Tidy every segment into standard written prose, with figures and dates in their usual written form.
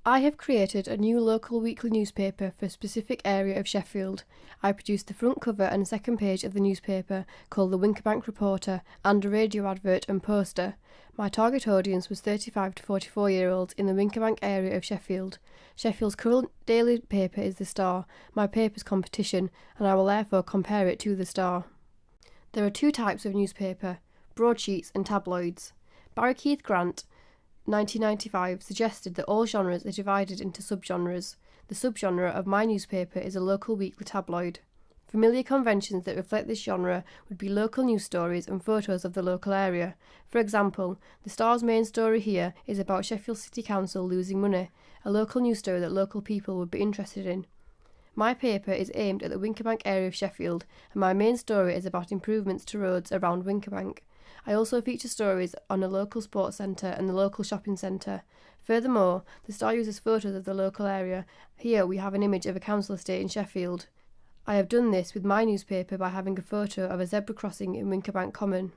I have created a new local weekly newspaper for a specific area of Sheffield. I produced the front cover and second page of the newspaper, called the Winkerbank Reporter, and a radio advert and poster. My target audience was 35 to 44-year-olds in the Winkerbank area of Sheffield. Sheffield's current daily paper is The Star, my paper's competition, and I will therefore compare it to The Star. There are two types of newspaper, broadsheets and tabloids. Barry Keith Grant, 1995, suggested that all genres are divided into subgenres. The subgenre of my newspaper is a local weekly tabloid. Familiar conventions that reflect this genre would be local news stories and photos of the local area. For example, The Star's main story here is about Sheffield City Council losing money, a local news story that local people would be interested in. My paper is aimed at the Winkerbank area of Sheffield, and my main story is about improvements to roads around Winkerbank. I also feature stories on a local sports centre and the local shopping centre. Furthermore, The Star uses photos of the local area. Here we have an image of a council estate in Sheffield. I have done this with my newspaper by having a photo of a zebra crossing in Winkerbank Common.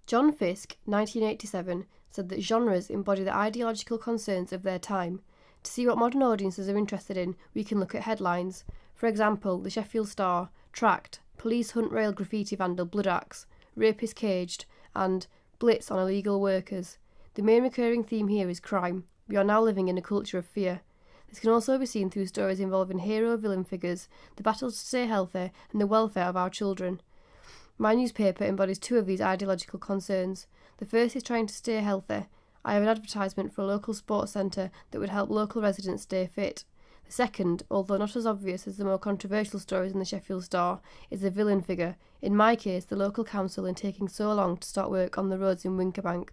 John Fiske, 1987, said that genres embody the ideological concerns of their time. To see what modern audiences are interested in, we can look at headlines. For example, the Sheffield Star, Tracked, Police Hunt Rail Graffiti Vandal Blood Axe, Rapist Caged, and Blitz on Illegal Workers. The main recurring theme here is crime. We are now living in a culture of fear. This can also be seen through stories involving hero-villain figures, the battle to stay healthy, and the welfare of our children. My newspaper embodies two of these ideological concerns. The first is trying to stay healthy. I have an advertisement for a local sports centre that would help local residents stay fit. The second, although not as obvious as the more controversial stories in the Sheffield Star, is the villain figure, in my case the local council, in taking so long to start work on the roads in Winkerbank.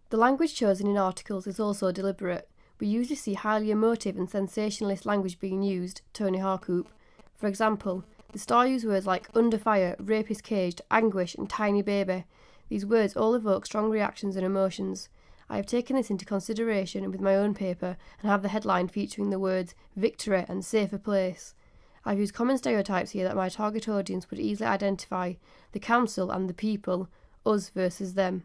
The language chosen in articles is also deliberate. We usually see highly emotive and sensationalist language being used, Tony Harcoop. For example, the Star used words like under fire, rapist caged, anguish and tiny baby. These words all evoke strong reactions and emotions. I have taken this into consideration with my own paper and have the headline featuring the words victory and safer place. I've used common stereotypes here that my target audience would easily identify: the council and the people, us versus them.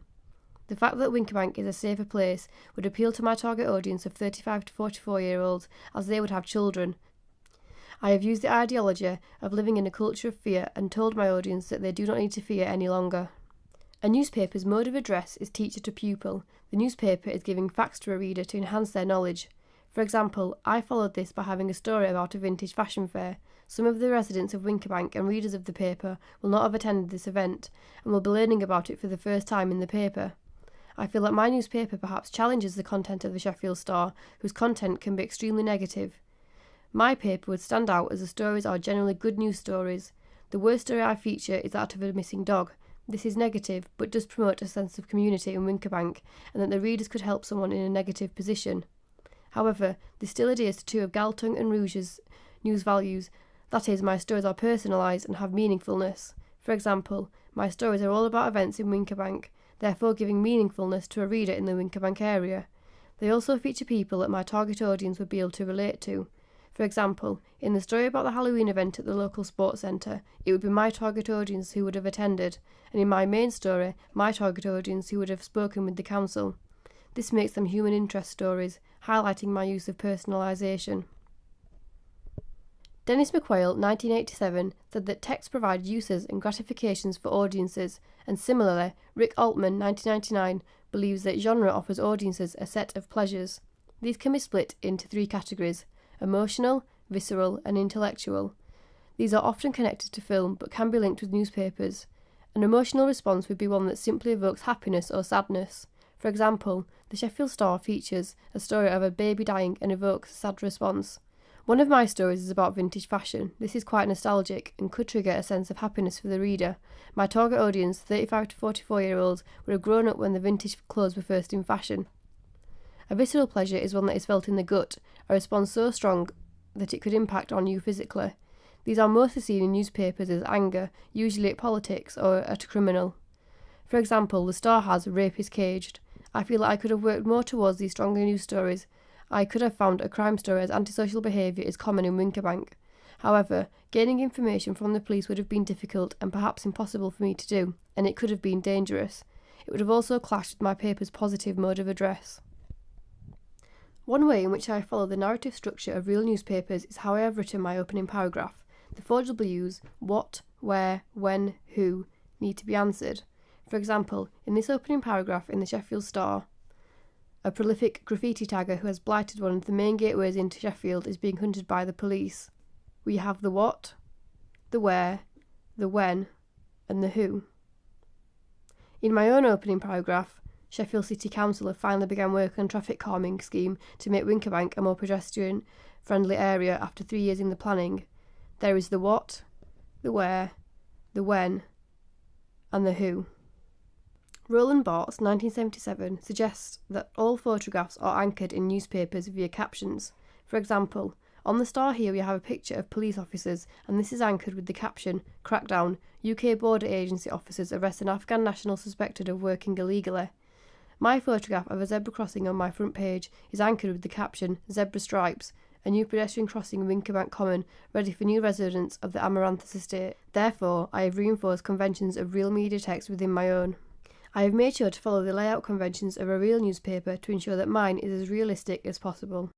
The fact that Winkerbank is a safer place would appeal to my target audience of 35 to 44-year-olds, as they would have children. I have used the ideology of living in a culture of fear and told my audience that they do not need to fear any longer. A newspaper's mode of address is teacher to pupil. The newspaper is giving facts to a reader to enhance their knowledge. For example, I followed this by having a story about a vintage fashion fair. Some of the residents of Winkerbank and readers of the paper will not have attended this event and will be learning about it for the first time in the paper. I feel that my newspaper perhaps challenges the content of the Sheffield Star, whose content can be extremely negative. My paper would stand out as the stories are generally good news stories. The worst story I feature is that of a missing dog. This is negative, but does promote a sense of community in Winkerbank, and that the readers could help someone in a negative position. However, this still adheres to two of Galtung and Rouge's news values. That is, my stories are personalised and have meaningfulness. For example, my stories are all about events in Winkerbank, therefore giving meaningfulness to a reader in the Winkerbank area. They also feature people that my target audience would be able to relate to. For example, in the story about the Halloween event at the local sports centre, it would be my target audience who would have attended, and in my main story, my target audience who would have spoken with the council. This makes them human interest stories, highlighting my use of personalisation. Dennis McQuail, 1987, said that text provides uses and gratifications for audiences, and similarly, Rick Altman, 1999, believes that genre offers audiences a set of pleasures. These can be split into three categories: emotional, visceral, and intellectual. These are often connected to film, but can be linked with newspapers. An emotional response would be one that simply evokes happiness or sadness. For example, the Sheffield Star features a story of a baby dying and evokes a sad response. One of my stories is about vintage fashion. This is quite nostalgic and could trigger a sense of happiness for the reader. My target audience, 35 to 44-year-olds, would have grown up when the vintage clothes were first in fashion. A visceral pleasure is one that is felt in the gut, a response so strong that it could impact on you physically. These are mostly seen in newspapers as anger, usually at politics or at a criminal. For example, the Star has Rapist Caged. I feel that I could have worked more towards these stronger news stories. I could have found a crime story as antisocial behaviour is common in Winkerbank. However, gaining information from the police would have been difficult and perhaps impossible for me to do, and it could have been dangerous. It would have also clashed with my paper's positive mode of address. One way in which I follow the narrative structure of real newspapers is how I have written my opening paragraph. The 4 W's, what, where, when, who, need to be answered. For example, in this opening paragraph in the Sheffield Star, a prolific graffiti tagger who has blighted one of the main gateways into Sheffield is being hunted by the police. We have the what, the where, the when, and the who. In my own opening paragraph, Sheffield City Council have finally begun work on a traffic calming scheme to make Winkerbank a more pedestrian-friendly area after 3 years in the planning. There is the what, the where, the when, and the who. Roland Barthes, 1977, suggests that all photographs are anchored in newspapers via captions. For example, on the Star here we have a picture of police officers, and this is anchored with the caption, "Crackdown, UK border agency officers arrest an Afghan national suspected of working illegally." My photograph of a zebra crossing on my front page is anchored with the caption, "Zebra stripes, a new pedestrian crossing in Winkerbank Common, ready for new residents of the Amaranthus estate." Therefore, I have reinforced conventions of real media text within my own. I have made sure to follow the layout conventions of a real newspaper to ensure that mine is as realistic as possible.